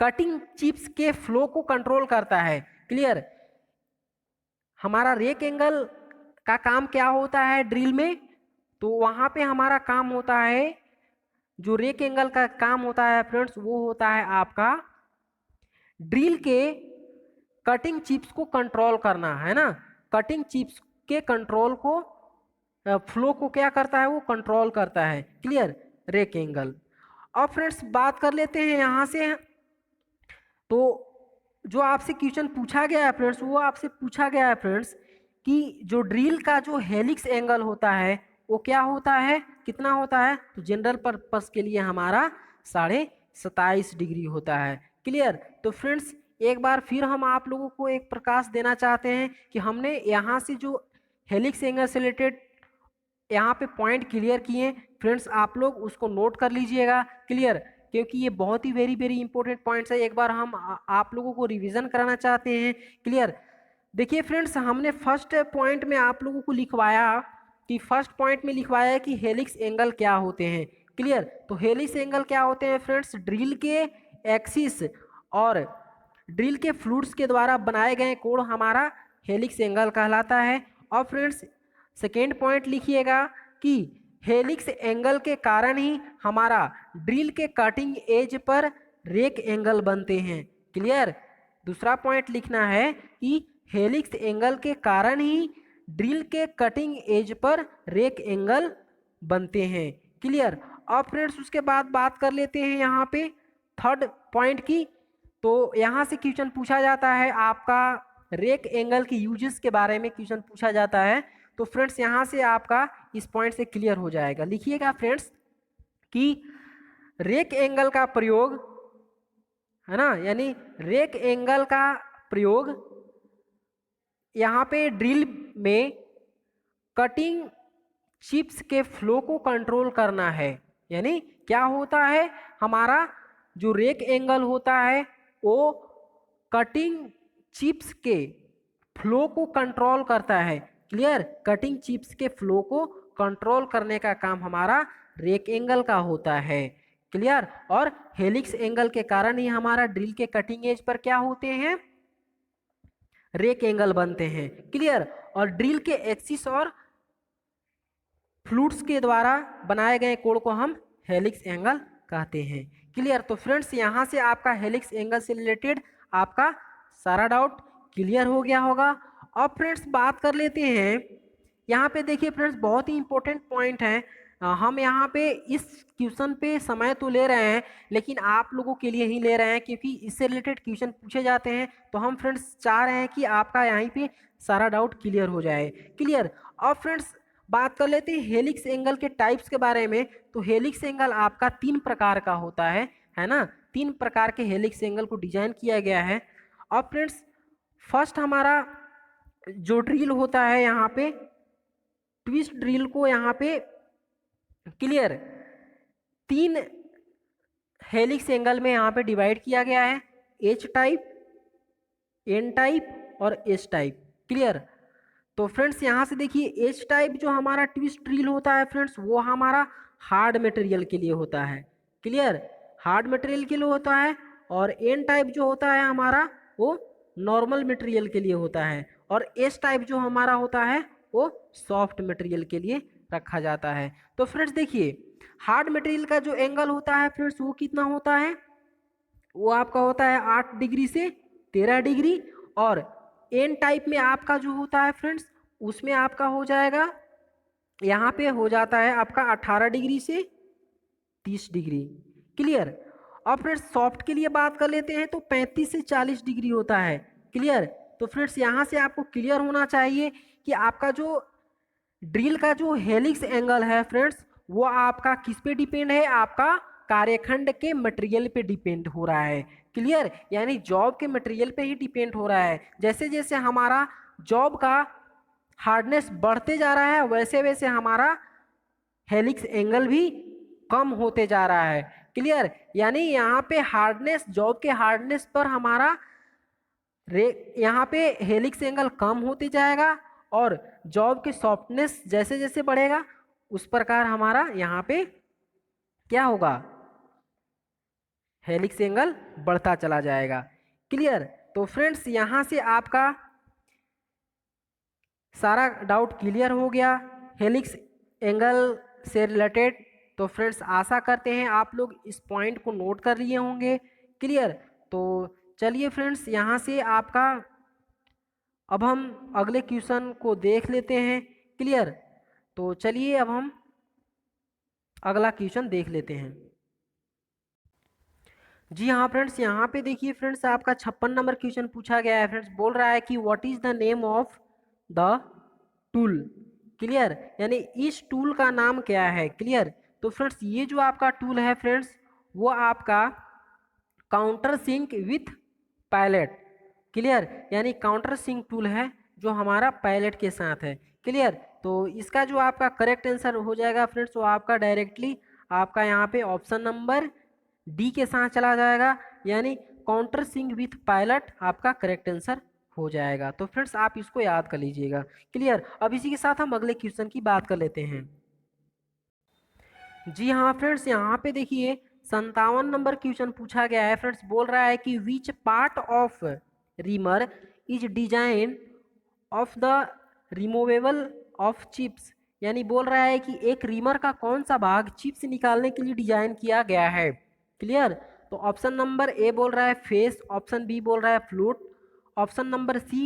कटिंग चिप्स के फ्लो को कंट्रोल करता है। क्लियर। हमारा रेक एंगल का काम क्या होता है ड्रिल में, तो वहां पे हमारा काम होता है, जो रेक एंगल का काम होता है फ्रेंड्स वो होता है आपका ड्रिल के कटिंग चिप्स को कंट्रोल करना, है ना। कटिंग चिप्स के कंट्रोल को, फ्लो को क्या करता है, वो कंट्रोल करता है। क्लियर। Rake angle. अब फ्रेंड्स बात कर लेते हैं यहाँ से, तो जो आपसे क्वेश्चन पूछा गया है फ्रेंड्स, वो आपसे पूछा गया है फ्रेंड्स कि जो ड्रिल का जो हेलिक्स एंगल होता है वो क्या होता है, कितना होता है, तो जनरल पर्पस के लिए हमारा 27.5 डिग्री होता है। क्लियर। तो फ्रेंड्स एक बार फिर हम आप लोगों को एक प्रकाश देना चाहते हैं कि हमने यहाँ से जो हेलिक्स एंगल से रिलेटेड यहाँ पे पॉइंट क्लियर किए फ्रेंड्स, आप लोग उसको नोट कर लीजिएगा। क्लियर। क्योंकि ये बहुत ही वेरी इंपॉर्टेंट पॉइंट्स है, एक बार हम आप लोगों को रिवीजन कराना चाहते हैं। क्लियर। देखिए फ्रेंड्स हमने फर्स्ट पॉइंट में आप लोगों को लिखवाया कि फर्स्ट पॉइंट में लिखवाया है कि हेलिक्स एंगल क्या होते हैं। क्लियर। तो हेलिक्स एंगल क्या होते हैं फ्रेंड्स, ड्रिल के एक्सिस और ड्रिल के फ्लूट्स के द्वारा बनाए गए कोण हमारा हेलिक्स एंगल कहलाता है। और फ्रेंड्स सेकेंड पॉइंट लिखिएगा कि हेलिक्स एंगल के कारण ही हमारा ड्रिल के कटिंग एज पर रेक एंगल बनते हैं। क्लियर। दूसरा पॉइंट लिखना है कि हेलिक्स एंगल के कारण ही ड्रिल के कटिंग एज पर रेक एंगल बनते हैं। क्लियर। अब फ्रेंड्स उसके बाद बात कर लेते हैं यहाँ पे थर्ड पॉइंट की। तो यहाँ से क्वेश्चन पूछा जाता है आपका रेक एंगल की यूजेस के बारे में क्वेश्चन पूछा जाता है। तो फ्रेंड्स यहाँ से आपका इस पॉइंट से क्लियर हो जाएगा। लिखिएगा फ्रेंड्स कि रेक एंगल का प्रयोग, है ना, यानी रेक एंगल का प्रयोग यहाँ पे ड्रिल में कटिंग चिप्स के फ्लो को कंट्रोल करना है। यानी क्या होता है, हमारा जो रेक एंगल होता है वो कटिंग चिप्स के फ्लो को कंट्रोल करता है। क्लियर। कटिंग चिप्स के फ्लो को कंट्रोल करने का काम हमारा रेक एंगल का होता है। क्लियर। और हेलिक्स एंगल के कारण ही हमारा ड्रिल के कटिंग एज पर क्या होते हैं, रेक एंगल बनते हैं। क्लियर। और ड्रिल के एक्सिस और फ्लूट्स के द्वारा बनाए गए कोण को हम हेलिक्स एंगल कहते हैं। क्लियर। तो फ्रेंड्स यहाँ से आपका हेलिक्स एंगल से रिलेटेड आपका सारा डाउट क्लियर हो गया होगा। अब फ्रेंड्स बात कर लेते हैं यहाँ पे, देखिए फ्रेंड्स बहुत ही इंपॉर्टेंट पॉइंट है। हम यहाँ पे इस क्वेश्चन पे समय तो ले रहे हैं लेकिन आप लोगों के लिए ही ले रहे हैं क्योंकि इससे रिलेटेड क्वेश्चन पूछे जाते हैं, तो हम फ्रेंड्स चाह रहे हैं कि आपका यहीं पे सारा डाउट क्लियर हो जाए। क्लियर। अब फ्रेंड्स बात कर लेते हैं हेलिक्स एंगल के टाइप्स के बारे में। तो हेलिक्स एंगल आपका 3 प्रकार का होता है ना। 3 प्रकार के हेलिक्स एंगल को डिजाइन किया गया है। अब फ्रेंड्स फर्स्ट हमारा जो ड्रिल होता है यहाँ पे ट्विस्ट ड्रिल को यहाँ पे क्लियर 3 हेलिक्स एंगल में यहाँ पे डिवाइड किया गया है, एच टाइप, एन टाइप और एस टाइप। क्लियर। तो फ्रेंड्स यहाँ से देखिए एच टाइप जो हमारा ट्विस्ट ड्रिल होता है फ्रेंड्स, वो हमारा हार्ड मटेरियल के लिए होता है। क्लियर, हार्ड मटेरियल के लिए होता है। और एन टाइप जो होता है हमारा, वो नॉर्मल मटेरियल के लिए होता है। और एस टाइप जो हमारा होता है वो सॉफ्ट मटेरियल के लिए रखा जाता है। तो फ्रेंड्स देखिए हार्ड मटेरियल का जो एंगल होता है फ्रेंड्स, वो कितना होता है, वो आपका होता है 8 डिग्री से 13 डिग्री। और एन टाइप में आपका जो होता है फ्रेंड्स, उसमें आपका हो जाएगा, यहाँ पे हो जाता है आपका 18 डिग्री से 30 डिग्री। क्लियर। अब फ्रेंड्स सॉफ्ट के लिए बात कर लेते हैं तो 35 से 40 डिग्री होता है। क्लियर। तो फ्रेंड्स यहाँ से आपको क्लियर होना चाहिए कि आपका जो ड्रिल का जो हेलिक्स एंगल है फ्रेंड्स, वो आपका किस पे डिपेंड है, आपका कार्यखंड के मटेरियल पे डिपेंड हो रहा है। क्लियर, यानी जॉब के मटेरियल पे ही डिपेंड हो रहा है। जैसे जैसे हमारा जॉब का हार्डनेस बढ़ते जा रहा है, वैसे वैसे हमारा हेलिक्स एंगल भी कम होते जा रहा है। क्लियर, यानी यहाँ पे हार्डनेस, जॉब के हार्डनेस पर हमारा यहाँ पे हेलिक्स एंगल कम होते जाएगा, और जॉब के सॉफ्टनेस जैसे जैसे बढ़ेगा उस प्रकार हमारा यहाँ पे क्या होगा, हेलिक्स एंगल बढ़ता चला जाएगा। क्लियर। तो फ्रेंड्स यहाँ से आपका सारा डाउट क्लियर हो गया हेलिक्स एंगल से रिलेटेड। तो फ्रेंड्स आशा करते हैं आप लोग इस पॉइंट को नोट कर लिए होंगे। क्लियर। तो चलिए फ्रेंड्स यहाँ से आपका अब हम अगले क्वेश्चन को देख लेते हैं। क्लियर। तो चलिए अब हम अगला क्वेश्चन देख लेते हैं। जी हाँ फ्रेंड्स, यहाँ पे देखिए फ्रेंड्स आपका 56 नंबर क्वेश्चन पूछा गया है फ्रेंड्स। बोल रहा है कि what is the name of the tool. Clear, यानी इस टूल का नाम क्या है। क्लियर। तो फ्रेंड्स ये जो आपका टूल है फ्रेंड्स, वो आपका countersink with pilot. Clear, यानी काउंटर सिंक टूल है जो हमारा पायलट के साथ है। क्लियर। तो इसका जो आपका करेक्ट आंसर हो जाएगा फ्रेंड्स, वो आपका डायरेक्टली आपका यहाँ पे ऑप्शन नंबर डी के साथ चला जाएगा, यानी काउंटर सिंक विथ पायलट आपका करेक्ट आंसर हो जाएगा। तो फ्रेंड्स आप इसको याद कर लीजिएगा। क्लियर। अब इसी के साथ हम अगले क्वेश्चन की बात कर लेते हैं। जी हाँ फ्रेंड्स, यहाँ पे देखिए 57 नंबर क्वेश्चन पूछा गया है फ्रेंड्स। बोल रहा है कि which part of reamer is design of the removable of chips. यानी बोल रहा है कि एक रीमर का कौन सा भाग चिप्स निकालने के लिए डिजाइन किया गया है। क्लियर। तो ऑप्शन नंबर ए बोल रहा है फेस, ऑप्शन बी बोल रहा है flute, option number C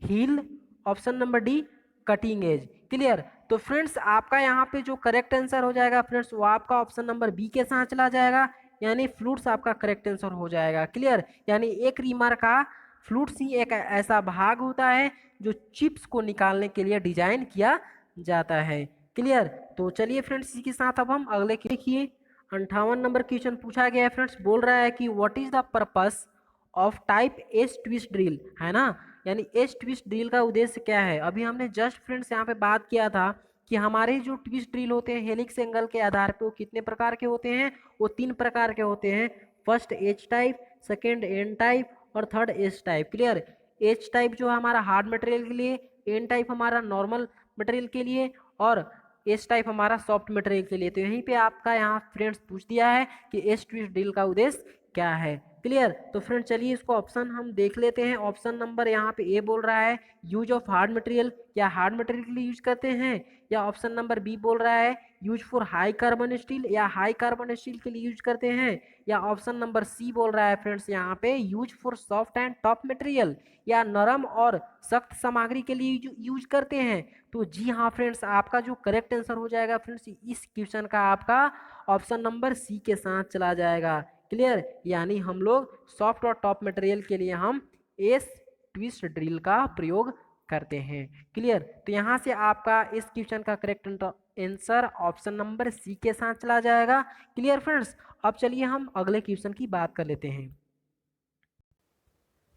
heel, option number D cutting edge. Clear. तो फ्रेंड्स आपका यहाँ पे जो करेक्ट आंसर हो जाएगा फ्रेंड्स, वो आपका ऑप्शन नंबर बी के साथ चला जाएगा, यानी फ्लूट्स आपका करेक्ट आंसर हो जाएगा। क्लियर, यानी एक रीमर का फ्लूट्स ही एक ऐसा भाग होता है जो चिप्स को निकालने के लिए डिजाइन किया जाता है। क्लियर। तो चलिए फ्रेंड्स इसी के साथ अब हम अगले देखिए 58 नंबर क्वेश्चन पूछा गया है फ्रेंड्स। बोल रहा है कि what is the purpose of type edge twist drill, है ना। यानी एज ट्विस्ट ड्रिल का उद्देश्य क्या है। अभी हमने जस्ट फ्रेंड्स यहाँ पे बात किया था कि हमारे जो ट्विस्ट ड्रिल होते हैं हेलिक्स एंगल के आधार पे, वो कितने प्रकार के होते हैं, वो 3 प्रकार के होते हैं। First H type, second N type और third S type. Clear. H type जो हमारा हार्ड मटेरियल के लिए, एन टाइप हमारा नॉर्मल मटेरियल के लिए, और एस टाइप हमारा सॉफ्ट मटेरियल के लिए। तो यहीं पे आपका यहाँ फ्रेंड्स पूछ दिया है कि एस ट्विस्ट ड्रिल का उद्देश्य क्या है। क्लियर। तो फ्रेंड चलिए इसको ऑप्शन हम देख लेते हैं। ऑप्शन नंबर यहाँ पे ए बोल रहा है यूज ऑफ हार्ड मटेरियल, या हार्ड मटेरियल के लिए यूज करते हैं, या ऑप्शन नंबर बी बोल रहा है use for high carbon steel, या हाई कार्बन स्टील के लिए यूज करते हैं, या ऑप्शन नंबर सी बोल रहा है फ्रेंड्स यहाँ पे use for soft and top material, या नरम और सख्त सामग्री के लिए यूज करते हैं। तो जी हाँ फ्रेंड्स, आपका जो करेक्ट आंसर हो जाएगा फ्रेंड्स इस क्वेश्चन का, आपका ऑप्शन नंबर सी के साथ चला जाएगा। क्लियर, यानी हम लोग सॉफ्ट और टॉप मटेरियल के लिए हम एस ट्विस्ट ड्रिल का प्रयोग करते हैं। क्लियर। तो यहाँ से आपका इस क्वेश्चन का correct answer option number C के साथ चला जाएगा। Clear friends. अब चलिए हम अगले क्वेश्चन की बात कर लेते हैं।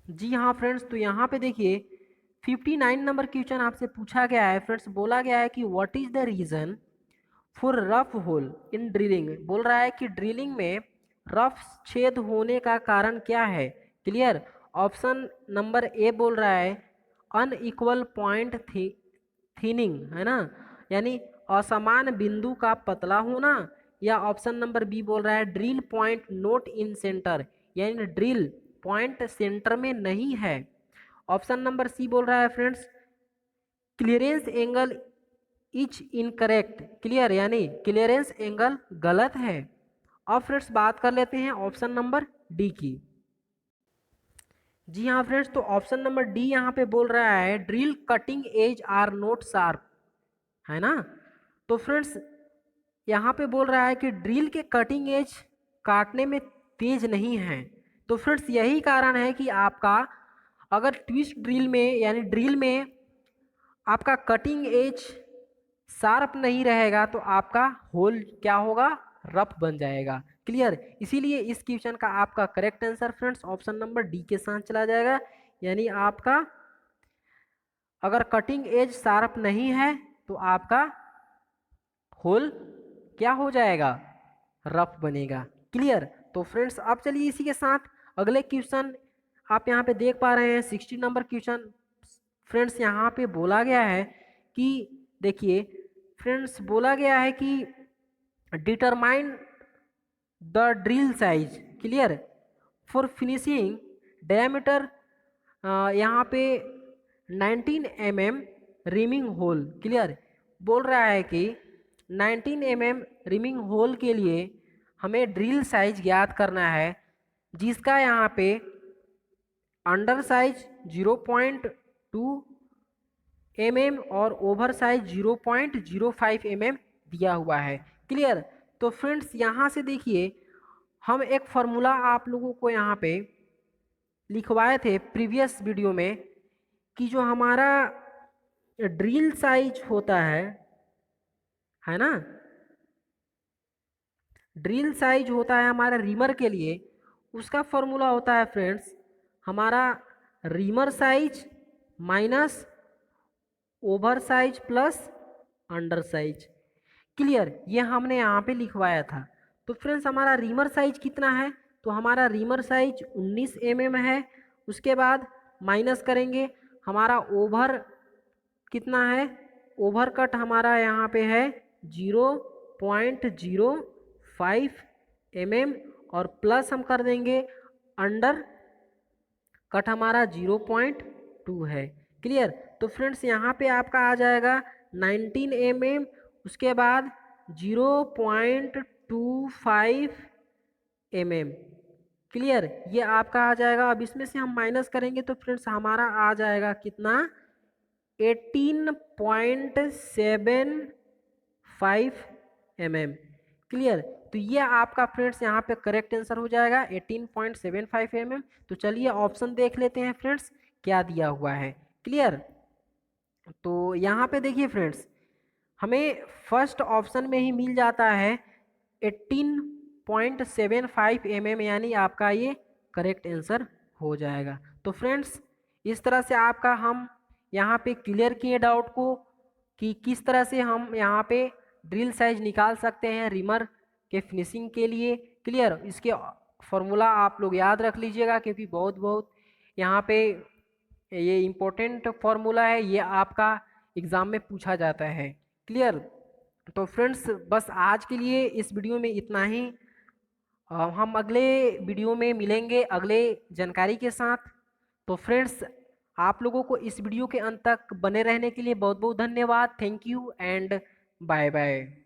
जी हाँ फ्रेंड्स, तो यहाँ पे देखिए 59 नंबर क्वेश्चन आपसे पूछा गया है फ्रेंड्स। बोला गया है कि what is the reason for rough hole in drilling. बोल रहा है कि ड्रिलिंग में रफ छेद होने का कारण क्या है। क्लियर। ऑप्शन नंबर ए बोल रहा है अनइक्वल पॉइंट थिनिंग, है ना, यानी असमान बिंदु का पतला होना, या ऑप्शन नंबर बी बोल रहा है ड्रिल पॉइंट नोट इन सेंटर, यानी ड्रिल पॉइंट सेंटर में नहीं है। ऑप्शन नंबर सी बोल रहा है friends clearance angle is incorrect, clear यानी क्लियरेंस एंगल गलत है। अब फ्रेंड्स बात कर लेते हैं ऑप्शन नंबर डी की। जी हाँ फ्रेंड्स, तो ऑप्शन नंबर डी यहाँ पे बोल रहा है drill cutting edge are not sharp, है ना। तो फ्रेंड्स यहाँ पे बोल रहा है कि ड्रिल के कटिंग एज काटने में तेज नहीं है। तो फ्रेंड्स यही कारण है कि आपका अगर ट्विस्ट ड्रिल में यानी ड्रिल में आपका कटिंग एज शार्प नहीं रहेगा तो आपका होल क्या होगा, रफ बन जाएगा, क्लियर। इसीलिए इस क्वेश्चन का आपका correct answer friends option number D के साथ चला जाएगा, यानी आपका अगर कटिंग एज शार्प नहीं है तो आपका होल क्या हो जाएगा, रफ बनेगा, क्लियर। तो फ्रेंड्स अब चलिए इसी के साथ अगले क्वेश्चन आप यहाँ पे देख पा रहे हैं 60 नंबर क्वेश्चन। फ्रेंड्स यहाँ पे बोला गया है कि देखिए फ्रेंड्स बोला गया है कि determine the drill size, clear, for finishing diameter यहाँ पे 19 mm रिमिंग होल, क्लियर। बोल रहा है कि 19 mm रिमिंग होल के लिए हमें ड्रिल साइज ज्ञात करना है, जिसका यहाँ पे अंडर साइज 0.2 mm और ओवर साइज 0.05 mm दिया हुआ है, क्लियर। तो फ्रेंड्स यहाँ से देखिए हम एक फार्मूला आप लोगों को यहाँ पे लिखवाए थे प्रीवियस वीडियो में कि जो हमारा ड्रिल साइज होता है ना, ड्रिल साइज होता है हमारा रीमर के लिए, उसका फॉर्मूला होता है फ्रेंड्स हमारा reamer size minus over size plus under size, clear. ये हमने यहाँ पे लिखवाया था। तो फ्रेंड्स हमारा रीमर साइज कितना है, तो हमारा रीमर साइज 19 mm है। उसके बाद माइनस करेंगे हमारा ओवर कितना है, ओवर कट हमारा यहाँ पे है 0.05 mm और प्लस हम कर देंगे अंडर कट हमारा 0.2 है, क्लियर। तो फ्रेंड्स यहाँ पे आपका आ जाएगा 19 mm, उसके बाद 0.25 mm, क्लियर, ये आपका आ जाएगा। अब इसमें से हम माइनस करेंगे तो फ्रेंड्स हमारा आ जाएगा कितना 18.75 mm, क्लियर। तो ये आपका फ्रेंड्स यहाँ पे करेक्ट आंसर हो जाएगा 18.75 mm। तो चलिए ऑप्शन देख लेते हैं फ्रेंड्स क्या दिया हुआ है, क्लियर। तो यहाँ पे देखिए फ्रेंड्स हमें फर्स्ट ऑप्शन में ही मिल जाता है 18.75 mm, यानी आपका ये करेक्ट आंसर हो जाएगा। तो फ्रेंड्स इस तरह से आपका हम यहाँ पे क्लियर किए डाउट को कि किस तरह से हम यहाँ पे ड्रिल साइज निकाल सकते हैं रिमर के फिनिशिंग के लिए, क्लियर। इसके फॉर्मूला आप लोग याद रख लीजिएगा क्योंकि बहुत यहाँ पे ये इम्पोर्टेंट फॉर्मूला है, ये आपका एग्ज़ाम में पूछा जाता है, क्लियर। तो फ्रेंड्स बस आज के लिए इस वीडियो में इतना ही। हम अगले वीडियो में मिलेंगे अगले जानकारी के साथ। तो फ्रेंड्स आप लोगों को इस वीडियो के अंत तक बने रहने के लिए बहुत बहुत धन्यवाद। Thank you and bye bye.